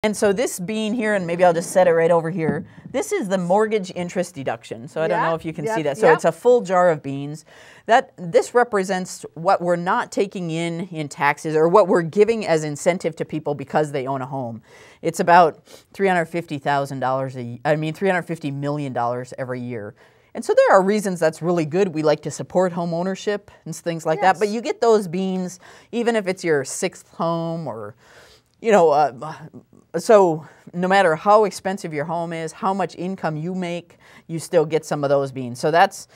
And so this bean here, and maybe I'll just set it right over here, this is the mortgage interest deduction. So I don't know if you can see that. So it's a full jar of beans. This represents what we're not taking in taxes, or what we're giving as incentive to people because they own a home. It's about $350 million every year. And so there are reasons that's really good. We like to support home ownership and things like that. But you get those beans, even if it's your 6th home, or, you know, so no matter how expensive your home is, how much income you make, you still get some of those beans. So that's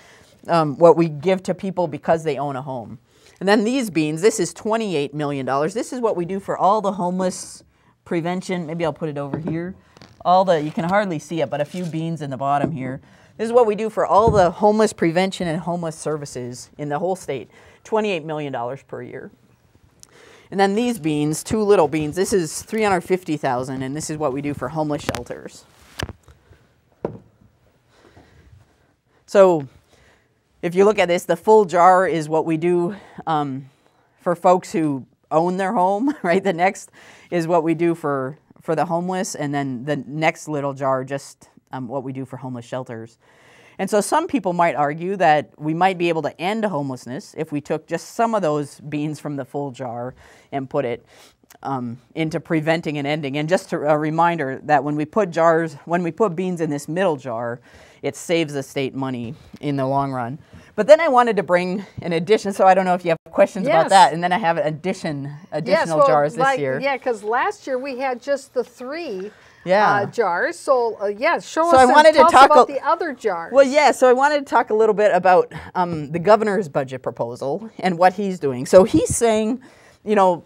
what we give to people because they own a home. And then these beans, this is $28 million. This is what we do for all the homeless prevention. Maybe I'll put it over here. You can hardly see it, but a few beans in the bottom here. This is what we do for all the homeless prevention and homeless services in the whole state. $28 million per year. And then these beans, 2 little beans, this is $350,000, and this is what we do for homeless shelters. So if you look at this, the full jar is what we do for folks who own their home, right? The next is what we do for the homeless, and then the next little jar, just what we do for homeless shelters. And so some people might argue that we might be able to end homelessness if we took just some of those beans from the full jar and put it into preventing and ending. And just a reminder that when we put beans in this middle jar, it saves the state money in the long run. But then I wanted to bring an addition, so I don't know if you have questions about that. And then I have additional jars this year. Yeah, because last year we had just the 3 jars. So show us and tell us about the other jars. Well, yeah, so I wanted to talk a little bit about the governor's budget proposal and what he's doing. So he's saying, you know,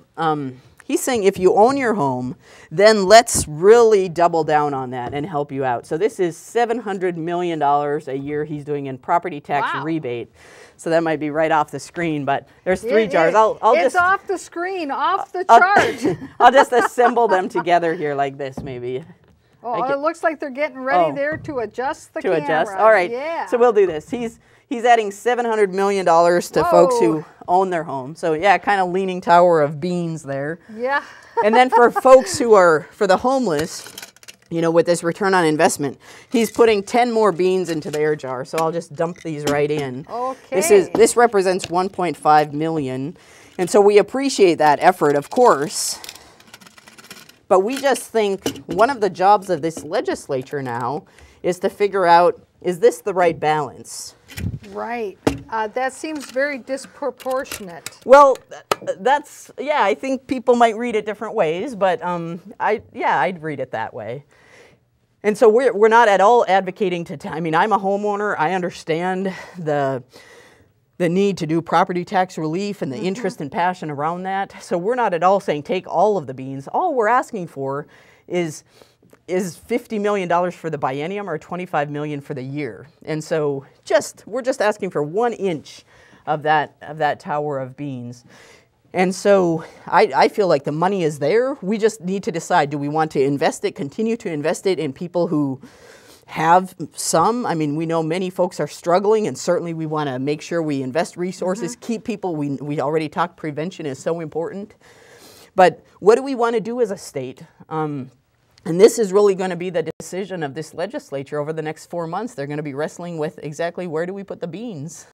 if you own your home, then let's really double down on that and help you out. So this is $700 million a year he's doing in property tax rebate. So that might be right off the screen, but there's 3 jars. It's off the screen, off the chart. I'll just assemble them together here like this, maybe. Oh, it looks like they're getting ready there to adjust the camera. All right. Yeah. So we'll do this. He's adding $700 million to folks who own their home. So yeah, kind of leaning tower of beans there. Yeah. And then for folks who are, for the homeless, you know, with this return on investment, he's putting 10 more beans into their jar. So I'll just dump these right in. Okay. This represents 1.5 million. And so we appreciate that effort, of course. But we just think one of the jobs of this legislature now is to figure out, is this the right balance? Right. That seems very disproportionate. Well, I think people might read it different ways, but I'd read it that way. And so we're not at all advocating I mean, I'm a homeowner. I understand the need to do property tax relief and the interest and passion around that. So we're not at all saying take all of the beans. All we're asking for is $50 million for the biennium or $25 million for the year. And so we're just asking for 1 inch of that tower of beans. And so I feel like the money is there. We just need to decide, do we want to continue to invest it in people who have some? I mean, we know many folks are struggling, and certainly we want to make sure we invest resources, keep people. We already talked prevention is so important. But what do we want to do as a state? And this is really going to be the decision of this legislature over the next 4 months. They're going to be wrestling with exactly where do we put the beans.